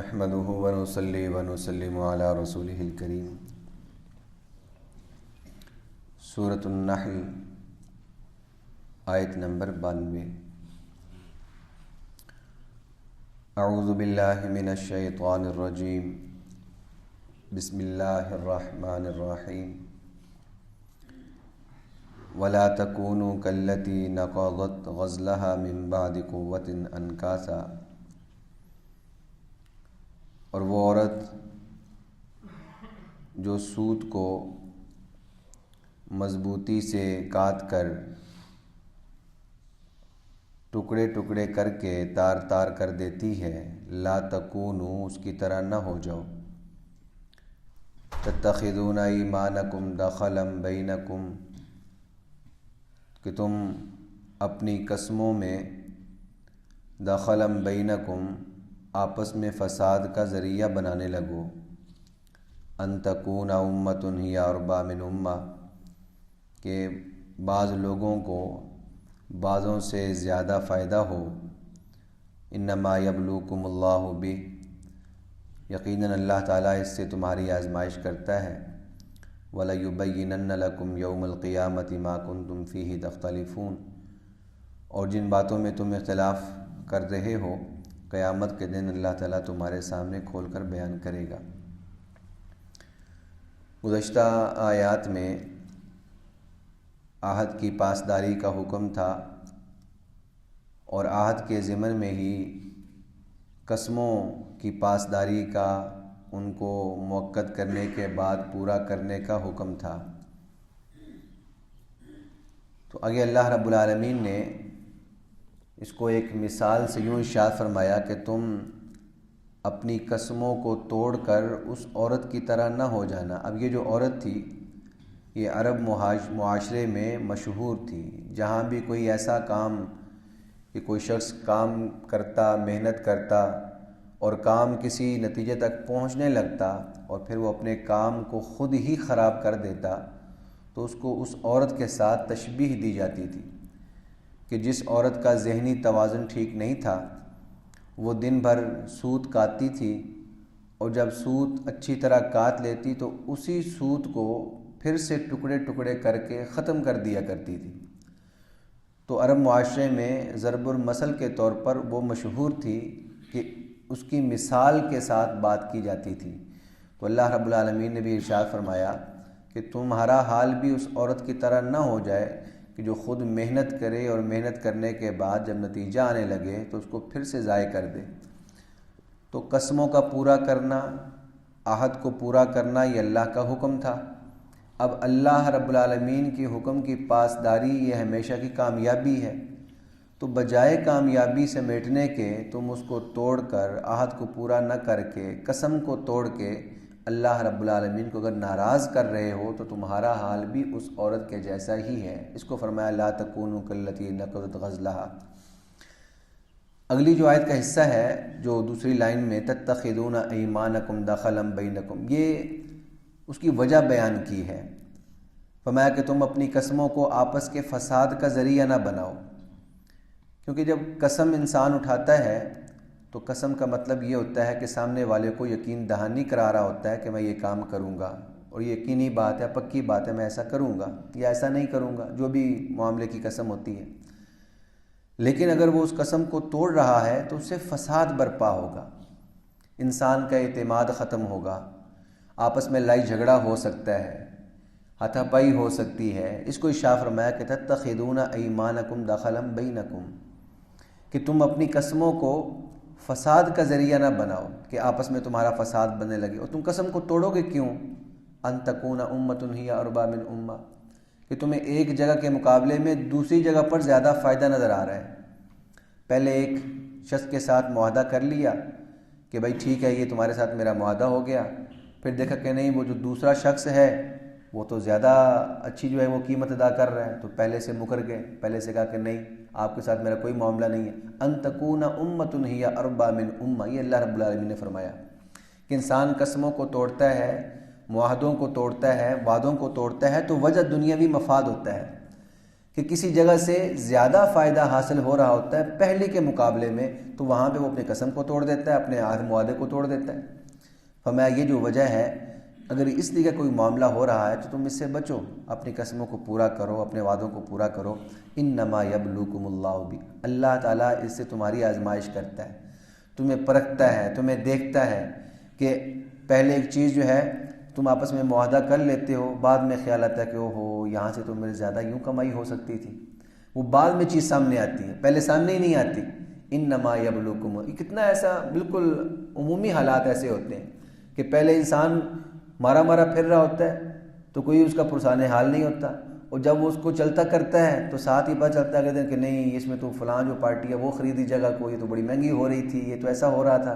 نحمده ونصلي ونسلم على رسوله الكريم۔ سورۃ النحل آیت نمبر 92۔ اعوذ باللہ من الشیطان الرجیم، بسم اللہ الرحمن الرحیم۔ ولا تکونوا کالتی نقضت غزلها من بعد قوۃ انکاثا، اور وہ عورت جو سوت کو مضبوطی سے کاٹ کر ٹکڑے ٹکڑے کر کے تار تار کر دیتی ہے، لا تکونوا، اس کی طرح نہ ہو جاؤ، تتخذون ایمانکم دخلا بینکم، کہ تم اپنی قسموں میں دخلا بینکم، آپس میں فساد کا ذریعہ بنانے لگو، ان تکون امۃ ہی اربا من امہ، کہ بعض لوگوں کو بعضوں سے زیادہ فائدہ ہو، انما یبلوکم اللہ بہ، یقیناً اللہ تعالیٰ اس سے تمہاری آزمائش کرتا ہے، وَلَيُبَيِّنَنَّ لَكُمْ يَوْمَ الْقِيَامَةِ مَا كُنْتُمْ فِيهِ تَخْتَلِفُونَ، اور جن باتوں میں تم اختلاف کر رہے ہو، قیامت کے دن اللہ تعالیٰ تمہارے سامنے کھول کر بیان کرے گا۔ گزشتہ آیات میں عہد کی پاسداری کا حکم تھا، اور عہد کے ضمن میں ہی قسموں کی پاسداری کا، ان کو مؤکد کرنے کے بعد پورا کرنے کا حکم تھا۔ تو آگے اللہ رب العالمین نے اس کو ایک مثال سے یوں ارشاد فرمایا کہ تم اپنی قسموں کو توڑ کر اس عورت کی طرح نہ ہو جانا۔ اب یہ جو عورت تھی، یہ عرب معاشرے میں مشہور تھی۔ جہاں بھی کوئی ایسا کام کہ کوئی شخص کام کرتا، محنت کرتا اور کام کسی نتیجے تک پہنچنے لگتا اور پھر وہ اپنے کام کو خود ہی خراب کر دیتا، تو اس کو اس عورت کے ساتھ تشبیہ دی جاتی تھی کہ جس عورت کا ذہنی توازن ٹھیک نہیں تھا، وہ دن بھر سوت کاٹتی تھی، اور جب سوت اچھی طرح کاٹ لیتی تو اسی سوت کو پھر سے ٹکڑے ٹکڑے کر کے ختم کر دیا کرتی تھی۔ تو عرب معاشرے میں ضرب المثل کے طور پر وہ مشہور تھی کہ اس کی مثال کے ساتھ بات کی جاتی تھی۔ تو اللہ رب العالمین نے بھی ارشاد فرمایا کہ تمہارا حال بھی اس عورت کی طرح نہ ہو جائے کہ جو خود محنت کرے اور محنت کرنے کے بعد جب نتیجہ آنے لگے تو اس کو پھر سے ضائع کر دے۔ تو قسموں کا پورا کرنا، عہد کو پورا کرنا، یہ اللہ کا حکم تھا۔ اب اللہ رب العالمین کی حکم کی پاسداری یہ ہمیشہ کی کامیابی ہے، تو بجائے کامیابی سے میٹنے کے تم اس کو توڑ کر، عہد کو پورا نہ کر کے، قسم کو توڑ کے اللہ رب العالمین کو اگر ناراض کر رہے ہو تو تمہارا حال بھی اس عورت کے جیسا ہی ہے۔ اس کو فرمایا لا تکونوا کالتی نقضت غزلها۔ اگلی جو آیت کا حصہ ہے، جو دوسری لائن میں تتخذون ایمانکم دخلا بینکم، یہ اس کی وجہ بیان کی ہے۔ فرمایا کہ تم اپنی قسموں کو آپس کے فساد کا ذریعہ نہ بناؤ، کیونکہ جب قسم انسان اٹھاتا ہے تو قسم کا مطلب یہ ہوتا ہے کہ سامنے والے کو یقین دہانی کرا رہا ہوتا ہے کہ میں یہ کام کروں گا، اور یہ یقینی بات ہے، پکی بات ہے، میں ایسا کروں گا یا ایسا نہیں کروں گا، جو بھی معاملے کی قسم ہوتی ہے۔ لیکن اگر وہ اس قسم کو توڑ رہا ہے تو اس سے فساد برپا ہوگا، انسان کا اعتماد ختم ہوگا، آپس میں لڑائی جھگڑا ہو سکتا ہے، ہاتھا پائی ہو سکتی ہے۔ اس کو ارشاد فرمایا کہ تتخذون ایمانکم دخلا بینکم، کہ تم اپنی قسموں کو فساد کا ذریعہ نہ بناؤ کہ آپس میں تمہارا فساد بننے لگے۔ اور تم قسم کو توڑو گے کیوں؟ ان تکون امۃ ہی اربا من امہ، کہ تمہیں ایک جگہ کے مقابلے میں دوسری جگہ پر زیادہ فائدہ نظر آ رہا ہے۔ پہلے ایک شخص کے ساتھ معاہدہ کر لیا کہ بھائی ٹھیک ہے، یہ تمہارے ساتھ میرا معاہدہ ہو گیا، پھر دیکھا کہ نہیں، وہ جو دوسرا شخص ہے وہ تو زیادہ اچھی جو ہے وہ قیمت ادا کر رہا ہے، تو پہلے سے مکر گئے، پہلے سے کہا کہ نہیں، آپ کے ساتھ میرا کوئی معاملہ نہیں ہے۔ ان تکون امۃ ہی اربا من امہ، یہ اللہ رب العالمین نے فرمایا کہ انسان قسموں کو توڑتا ہے، معاہدوں کو توڑتا ہے، وعدوں کو توڑتا ہے، تو وجہ دنیاوی مفاد ہوتا ہے کہ کسی جگہ سے زیادہ فائدہ حاصل ہو رہا ہوتا ہے پہلے کے مقابلے میں، تو وہاں پہ وہ اپنی قسم کو توڑ دیتا ہے، اپنے عہد معاہدے کو توڑ دیتا ہے۔ فرمایا یہ جو وجہ ہے، اگر اس لیے کوئی معاملہ ہو رہا ہے تو تم اس سے بچو، اپنی قسموں کو پورا کرو، اپنے وعدوں کو پورا کرو۔ انما یبلوکم اللہ بھی، اللہ تعالیٰ اس سے تمہاری آزمائش کرتا ہے، تمہیں پرکھتا ہے، تمہیں دیکھتا ہے کہ پہلے ایک چیز جو ہے تم آپس میں معاہدہ کر لیتے ہو، بعد میں خیال آتا ہے کہ اوہو یہاں سے تو میرے زیادہ یوں کمائی ہو سکتی تھی، وہ بعد میں چیز سامنے آتی ہے، پہلے سامنے ہی نہیں آتی۔ انما یبلوکم، کتنا ایسا بالکل عمومی حالات ایسے ہوتے ہیں کہ پہلے انسان مارا مارا پھر رہا ہوتا ہے تو کوئی اس کا پرسان حال نہیں ہوتا، اور جب وہ اس کو چلتا کرتا ہے تو ساتھ ہی پتہ چلتا ہے کہ نہیں اس میں تو فلاں جو پارٹی ہے وہ خریدی جگہ کو، یہ تو بڑی مہنگی ہو رہی تھی، یہ تو ایسا ہو رہا تھا۔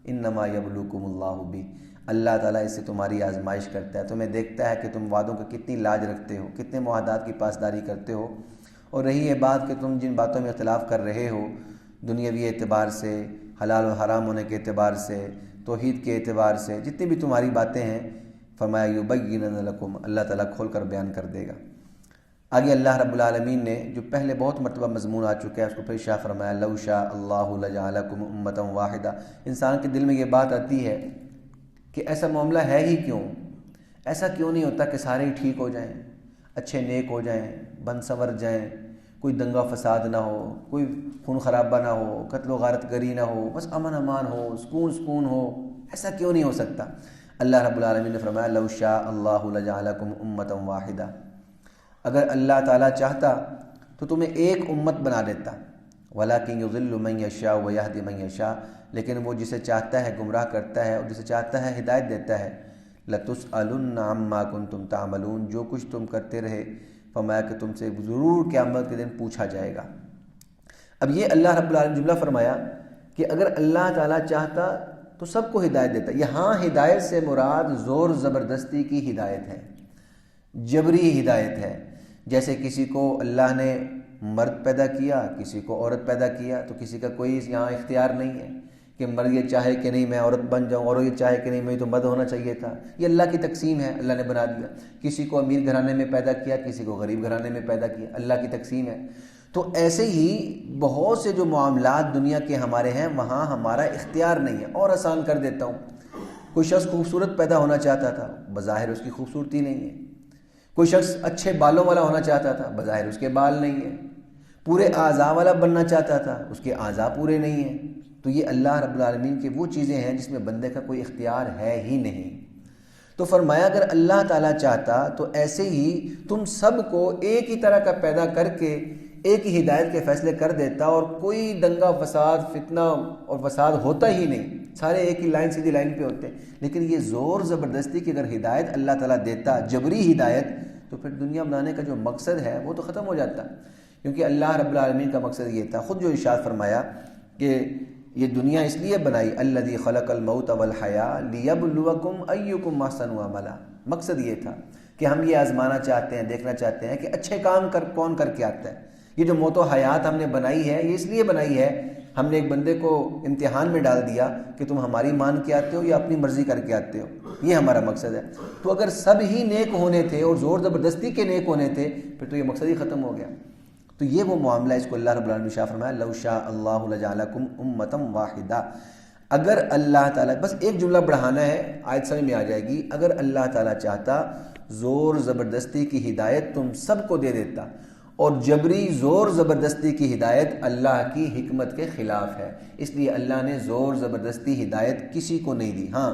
انما یبلوکم اللہ بھی، اللہ تعالیٰ اس سے تمہاری آزمائش کرتا ہے، تمہیں دیکھتا ہے کہ تم وعدوں کا کتنی لاج رکھتے ہو، کتنے معاہدات کی پاسداری کرتے ہو۔ اور رہی یہ بات کہ تم جن باتوں میں اختلاف کر رہے ہو، دنیاوی اعتبار سے، حلال و حرام ہونے کے اعتبار سے، توحید کے اعتبار سے، جتنی بھی تمہاری باتیں ہیں، فرمایا یبین لکم، اللہ تعالیٰ کھول کر بیان کر دے گا۔ آگے اللہ رب العالمین نے جو پہلے بہت مرتبہ مضمون آ چکا ہے اس کو پھر شاہ فرمایا لو شاء اللہ لجعلکم امۃ واحدہ۔ انسان کے دل میں یہ بات آتی ہے کہ ایسا معاملہ ہے ہی کیوں، ایسا کیوں نہیں ہوتا کہ سارے ہی ٹھیک ہو جائیں، اچھے نیک ہو جائیں، بن سنور جائیں، کوئی دنگا فساد نہ ہو، کوئی خون خرابہ نہ ہو، قتل و غارت گری نہ ہو، بس امن امان ہو، سکون ہو، ایسا کیوں نہیں ہو سکتا؟ اللہ رب العالمین نے فرمایا لو شاء اللہ لجعلکم امۃ واحدہ، اگر اللہ تعالیٰ چاہتا تو تمہیں ایک امت بنا دیتا، ولیکن یضل من یشاء ویہدی من یشاء، لیکن وہ جسے چاہتا ہے گمراہ کرتا ہے اور جسے چاہتا ہے ہدایت دیتا ہے۔ لَتُسْأَلُنَّ عَمَّا كُنْتُمْ تَعْمَلُونَ، جو کچھ تم کرتے رہے، فرمایا کہ تم سے ضرور قیامت کے دن پوچھا جائے گا۔ اب یہ اللہ رب العالمین جملہ فرمایا کہ اگر اللہ تعالیٰ چاہتا تو سب کو ہدایت دیتا۔ یہاں ہدایت سے مراد زور زبردستی کی ہدایت ہے، جبری ہدایت ہے۔ جیسے کسی کو اللہ نے مرد پیدا کیا، کسی کو عورت پیدا کیا، تو کسی کا کوئی یہاں اختیار نہیں ہے کہ مرد یہ چاہے کہ نہیں میں عورت بن جاؤں، اور یہ چاہے کہ نہیں میں تو مرد ہونا چاہیے تھا۔ یہ اللہ کی تقسیم ہے، اللہ نے بنا دیا۔ کسی کو امیر گھرانے میں پیدا کیا، کسی کو غریب گھرانے میں پیدا کیا، اللہ کی تقسیم ہے۔ تو ایسے ہی بہت سے جو معاملات دنیا کے ہمارے ہیں وہاں ہمارا اختیار نہیں ہے۔ اور آسان کر دیتا ہوں، کوئی شخص خوبصورت پیدا ہونا چاہتا تھا، بظاہر اس کی خوبصورتی نہیں ہے۔ کوئی شخص اچھے بالوں والا ہونا چاہتا تھا، بظاہر اس کے بال نہیں ہیں۔ پورے اعضاء والا بننا چاہتا تھا، اس کے اعضاء پورے نہیں ہیں۔ تو یہ اللہ رب العالمین کی وہ چیزیں ہیں جس میں بندے کا کوئی اختیار ہے ہی نہیں۔ تو فرمایا اگر اللہ تعالیٰ چاہتا تو ایسے ہی تم سب کو ایک ہی طرح کا پیدا کر کے ایک ہی ہدایت کے فیصلے کر دیتا، اور کوئی دنگا فساد فتنہ اور فساد ہوتا ہی نہیں، سارے ایک ہی لائن سیدھی لائن پہ ہوتے۔ لیکن یہ زور زبردستی کی اگر ہدایت اللہ تعالیٰ دیتا، جبری ہدایت، تو پھر دنیا بنانے کا جو مقصد ہے وہ تو ختم ہو جاتا، کیونکہ اللہ رب العالمین کا مقصد یہ تھا۔ خود جو ارشاد فرمایا کہ یہ دنیا اس لیے بنائی، الذی خلق الموت والحیاۃ لیبلوکم ایکم احسن عملا، مقصد یہ تھا کہ ہم یہ آزمانا چاہتے ہیں، دیکھنا چاہتے ہیں کہ اچھے کام کون کر کے آتا ہے۔ یہ جو موت و حیات ہم نے بنائی ہے یہ اس لیے بنائی ہے، ہم نے ایک بندے کو امتحان میں ڈال دیا کہ تم ہماری مان کے آتے ہو یا اپنی مرضی کر کے آتے ہو، یہ ہمارا مقصد ہے۔ تو اگر سب ہی نیک ہونے تھے اور زور زبردستی کے نیک ہونے تھے پھر تو یہ مقصد ہی ختم ہو گیا۔ تو یہ وہ معاملہ ہے، اس کو اللہ رب العالمین نے شاہ فرمایا لو شاء اللہ لجعلکم امۃ واحدہ۔ اگر اللہ تعالیٰ، بس ایک جملہ بڑھانا ہے، آیت سمجھ میں آ جائے گی، اگر اللہ تعالیٰ چاہتا زور زبردستی کی ہدایت تم سب کو دے دیتا، اور جبری زور زبردستی کی ہدایت اللہ کی حکمت کے خلاف ہے، اس لیے اللہ نے زور زبردستی ہدایت کسی کو نہیں دی۔ ہاں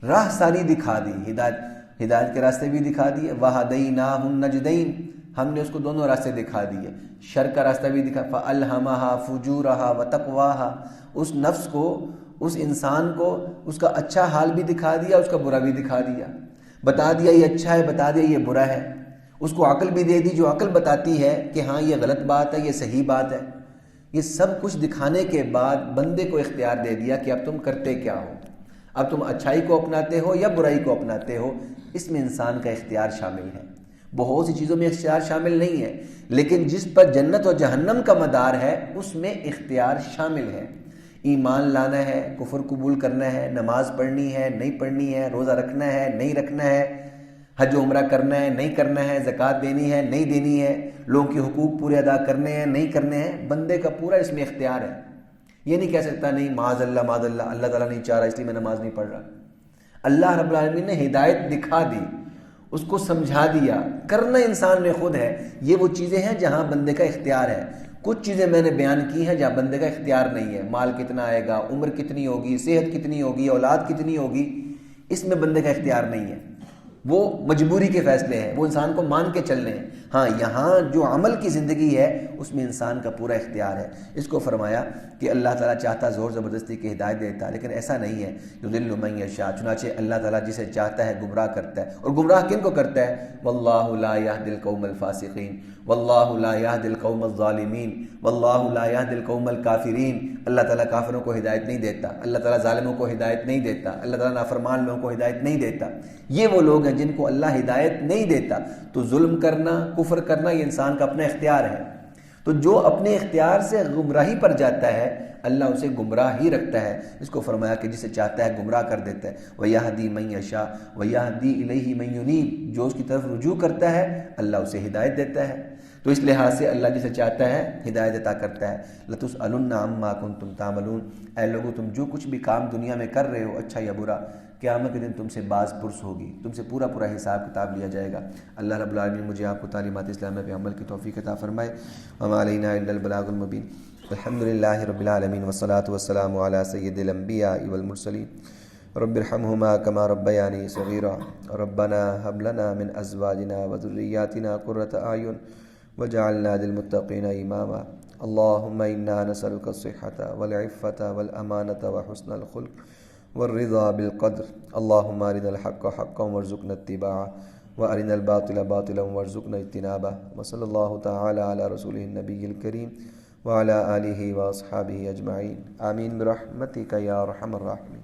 راہ ساری دکھا دی، ہدایت کے راستے بھی دکھا دیے، وَهَدَيْنَاهُ النَّجْدَيْنِ، ہم نے اس کو دونوں راستے دکھا دیے، شر کا راستہ بھی دکھا، فَأَلْهَمَهَا فُجُورَهَا وَتَقْوَاهَا، اس نفس کو، اس انسان کو اس کا اچھا حال بھی دکھا دیا، اس کا برا بھی دکھا دیا، بتا دیا یہ اچھا ہے، بتا دیا یہ برا ہے، اس کو عقل بھی دے دی جو عقل بتاتی ہے کہ ہاں یہ غلط بات ہے، یہ صحیح بات ہے۔ یہ سب کچھ دکھانے کے بعد بندے کو اختیار دے دیا کہ اب تم کرتے کیا ہو، اب تم اچھائی کو اپناتے ہو یا برائی کو اپناتے ہو۔ اس میں انسان کا اختیار شامل ہے، بہت سی چیزوں میں اختیار شامل نہیں ہے، لیکن جس پر جنت و جہنم کا مدار ہے اس میں اختیار شامل ہے۔ ایمان لانا ہے، کفر قبول کرنا ہے، نماز پڑھنی ہے نہیں پڑھنی ہے، روزہ رکھنا ہے نہیں رکھنا ہے، حج و عمرہ کرنا ہے نہیں کرنا ہے، زکوٰۃ دینی ہے نہیں دینی ہے، لوگوں کے حقوق پورے ادا کرنے ہیں نہیں کرنے ہیں، بندے کا پورا اس میں اختیار ہے۔ یہ نہیں کہہ سکتا نہیں معاذ اللہ معاذ اللہ، اللہ تعالیٰ نہیں چاہ رہا اس لیے میں نماز نہیں پڑھ رہا۔ اللہ رب العالمین نے ہدایت دکھا دی، اس کو سمجھا دیا، کرنا انسان میں خود ہے۔ یہ وہ چیزیں ہیں جہاں بندے کا اختیار ہے۔ کچھ چیزیں میں نے بیان کی ہیں جہاں بندے کا اختیار نہیں ہے، مال کتنا آئے گا، عمر کتنی ہوگی، صحت کتنی ہوگی، اولاد کتنی ہوگی، اس میں بندے کا اختیار نہیں ہے، وہ مجبوری کے فیصلے ہیں، وہ انسان کو مان کے چلنے ہیں۔ ہاں یہاں جو عمل کی زندگی ہے اس میں انسان کا پورا اختیار ہے۔ اس کو فرمایا کہ اللہ تعالیٰ چاہتا زور زبردستی کی ہدایت دیتا، لیکن ایسا نہیں ہے۔ یضل من یشاء، چنانچہ اللہ تعالیٰ جسے چاہتا ہے گمراہ کرتا ہے، اور گمراہ کن کو کرتا ہے؟ واللہ لا یہدی القوم الفاسقین، واللہ لا یہدی القوم الظالمین، واللہ لا یہدی القوم الکافرین۔ اللہ تعالیٰ کافروں کو ہدایت نہیں دیتا، اللہ تعالیٰ ظالموں کو ہدایت نہیں دیتا، اللہ تعالیٰ نافرمان لوگوں کو ہدایت نہیں دیتا۔ یہ وہ لوگ ہیں جن کو اللہ ہدایت نہیں دیتا۔ تو ظلم کرنا، کفر کرنا، یہ انسان کا اپنا اختیار ہے۔ تو جو اپنے اختیار سے گمراہی پر جاتا ہے اللہ اسے گمراہ ہی رکھتا ہے۔ اس کو فرمایا کہ جسے چاہتا ہے گمراہ کر دیتا ہے۔ وَيَهْدِي مَن يَشَاءُ وَيَهْدِي إِلَيْهِ مَن يُنِيبُ، جو اس کی طرف رجوع کرتا ہے اللہ اسے ہدایت دیتا ہے۔ تو اس لحاظ سے اللہ جسے چاہتا ہے ہدایت عطا کرتا ہے۔ لَتُسْأَلُنَّ عَمَّا كُنتُمْ تَعْمَلُونَ، اے لوگو تم جو کچھ بھی کام دنیا میں کر رہے ہو اچھا یا برا، قیامت کے دن تم سے باز پرس ہوگی، تم سے پورا حساب کتاب لیا جائے گا۔ اللہ رب العالمین مجھے آپ کو تعلیمات اسلامیہ پہ عمل کی توفیق عطا فرمائے۔ وما علینا الا البلاغ المبین۔ الحمد للہ رب العالمین والصلاة والسلام علی سید الانبیاء والمرسلین رب ارحمہما کما ربیانی صغیرا ربنا هب لنا من ازواجنا وذریاتنا قرۃ اعین وجعلنا للمتقین اماما۔ اللهم انا نسألك الصحة والعفة والامانة وحسن الخلق والرضا بالقدر۔ اللهم ارنا الحق حقا وارزقنا اتباعه وارنا الباطل باطلا وارزقنا اجتنابه۔ وصلی اللہ تعالی علی رسولہ النبی الکریم وعلى آلہ واصحابہ اجمعین، آمین برحمتک یا ارحم الراحمین۔